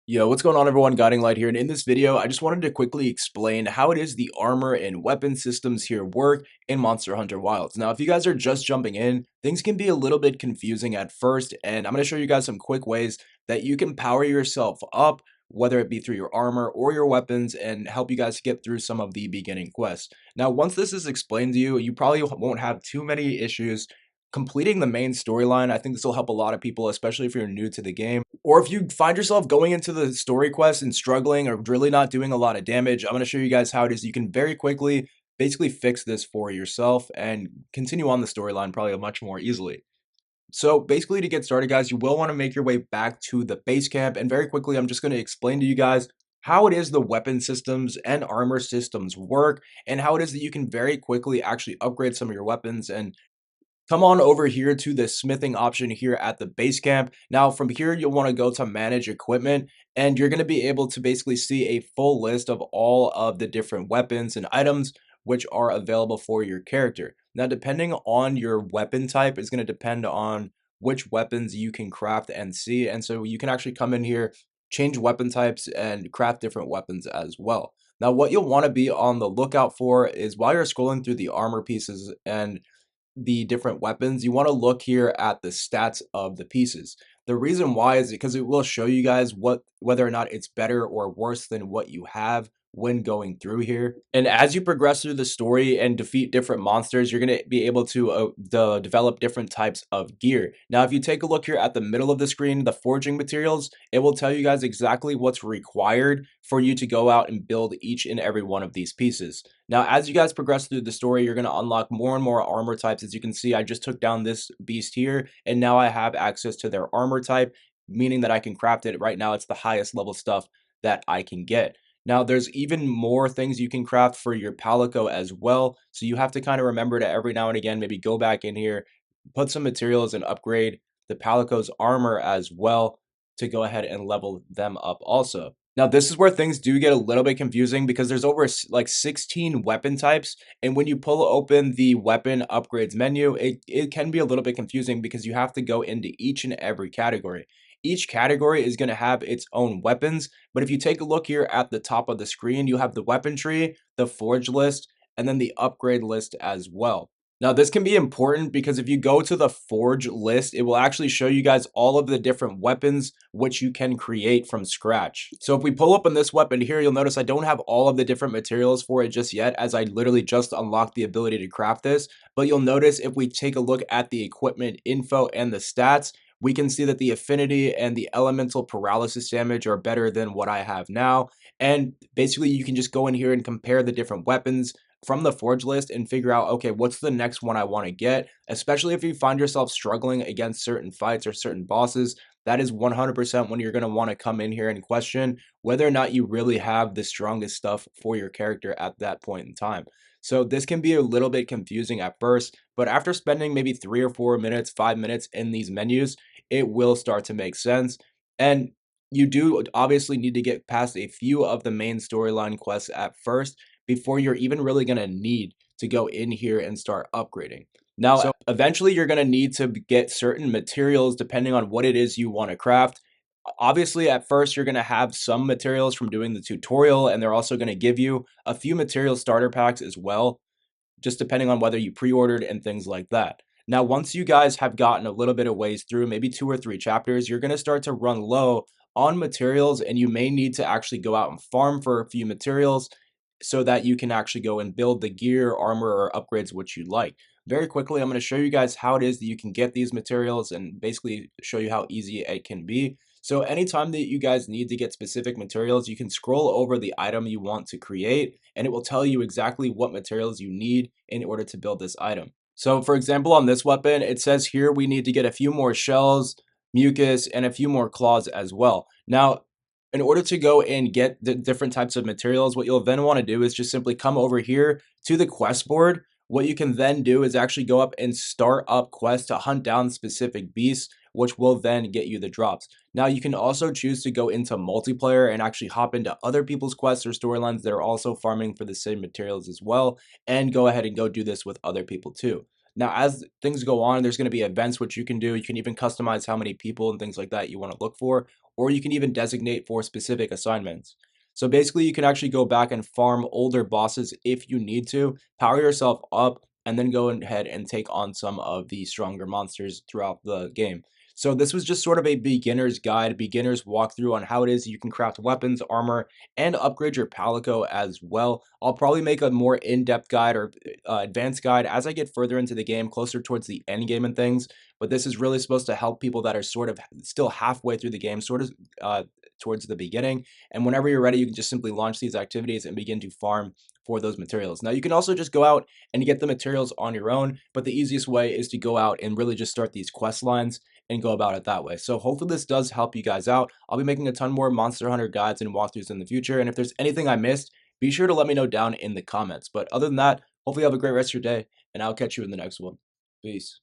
Yo, what's going on everyone? Guiding Light here, and in this video, I just wanted to quickly explain how it is the armor and weapon systems here work in Monster Hunter Wilds. Now, if you guys are just jumping in, things can be a little bit confusing at first, and I'm going to show you guys some quick ways that you can power yourself up, whether it be through your armor or your weapons, and help you guys get through some of the beginning quests. Now, once this is explained to you, you probably won't have too many issues completing the main storyline. I think this will help a lot of people, especially if you're new to the game. Or if you find yourself going into the story quest and struggling or really not doing a lot of damage, I'm going to show you guys how it is you can very quickly basically fix this for yourself and continue on the storyline probably much more easily. So basically to get started guys, you will want to make your way back to the base camp, and very quickly I'm just going to explain to you guys how it is the weapon systems and armor systems work, and how it is that you can very quickly actually upgrade some of your weapons and come on over here to the smithing option here at the base camp. Now from here, you'll want to go to manage equipment, and you're going to be able to basically see a full list of all of the different weapons and items which are available for your character. Now, depending on your weapon type is going to depend on which weapons you can craft and see. And so you can actually come in here, change weapon types and craft different weapons as well. Now, what you'll want to be on the lookout for is while you're scrolling through the armor pieces and the different weapons, you want to look here at the stats of the pieces. The reason why is because it will show you guys whether or not it's better or worse than what you have when going through here. And as you progress through the story and defeat different monsters, you're going to be able to develop different types of gear. Now, if you take a look here at the middle of the screen, the forging materials, it will tell you guys exactly what's required for you to go out and build each and every one of these pieces. Now, as you guys progress through the story, you're going to unlock more and more armor types. As you can see, I just took down this beast here, and now I have access to their armor type, meaning that I can craft it. Right now, it's the highest level stuff that I can get. Now, there's even more things you can craft for your Palico as well. So you have to kind of remember to every now and again, maybe go back in here, put some materials and upgrade the Palico's armor as well to go ahead and level them up also. Now, this is where things do get a little bit confusing because there's over like 16 weapon types. And when you pull open the weapon upgrades menu, it can be a little bit confusing because you have to go into each and every category. Each category is going to have its own weapons, but if you take a look here at the top of the screen, you have the weapon tree, the forge list, and then the upgrade list as well. Now, this can be important because if you go to the forge list, it will actually show you guys all of the different weapons which you can create from scratch. So if we pull up on this weapon here, you'll notice I don't have all of the different materials for it just yet, as I literally just unlocked the ability to craft this. But you'll notice if we take a look at the equipment info and the stats, we can see that the affinity and the elemental paralysis damage are better than what I have now. And basically you can just go in here and compare the different weapons from the forge list and figure out, okay, what's the next one I want to get, especially if you find yourself struggling against certain fights or certain bosses. That is 100% when you're going to want to come in here and question whether or not you really have the strongest stuff for your character at that point in time. So this can be a little bit confusing at first, but after spending maybe 3 or 4 minutes, 5 minutes in these menus, it will start to make sense. And you do obviously need to get past a few of the main storyline quests at first before you're even really going to need to go in here and start upgrading. Now, so eventually you're going to need to get certain materials depending on what it is you want to craft. Obviously, at first, you're going to have some materials from doing the tutorial, and they're also going to give you a few material starter packs as well, just depending on whether you pre-ordered and things like that. Now, once you guys have gotten a little bit of ways through, maybe 2 or 3 chapters, you're going to start to run low on materials, and you may need to actually go out and farm for a few materials so that you can actually go and build the gear, armor, or upgrades which you like. Very quickly, I'm going to show you guys how it is that you can get these materials and basically show you how easy it can be. So anytime that you guys need to get specific materials, you can scroll over the item you want to create, and it will tell you exactly what materials you need in order to build this item. So for example, on this weapon, it says here we need to get a few more shells, mucus, and a few more claws as well. Now, in order to go and get the different types of materials, what you'll then want to do is just simply come over here to the quest board. What you can then do is actually go up and start up quests to hunt down specific beasts, which will then get you the drops. Now, you can also choose to go into multiplayer and actually hop into other people's quests or storylines that are also farming for the same materials as well, and go ahead and go do this with other people too. Now, as things go on, there's going to be events which you can do. You can even customize how many people and things like that you want to look for. or you can even designate for specific assignments. So basically, you can actually go back and farm older bosses if you need to, power yourself up, and then go ahead and take on some of the stronger monsters throughout the game. So this was just sort of a beginner's guide, beginner's walkthrough on how it is you can craft weapons, armor, and upgrade your Palico as well. I'll probably make a more in-depth guide or advanced guide as I get further into the game, closer towards the end game and things. But this is really supposed to help people that are sort of still halfway through the game, sort of towards the beginning. And whenever you're ready, you can just simply launch these activities and begin to farm for those materials. Now, you can also just go out and get the materials on your own, but the easiest way is to go out and really just start these quest lines and go about it that way. So hopefully this does help you guys out. I'll be making a ton more Monster Hunter guides and walkthroughs in the future. And if there's anything I missed, be sure to let me know down in the comments. But other than that, hopefully you have a great rest of your day, and I'll catch you in the next one. Peace.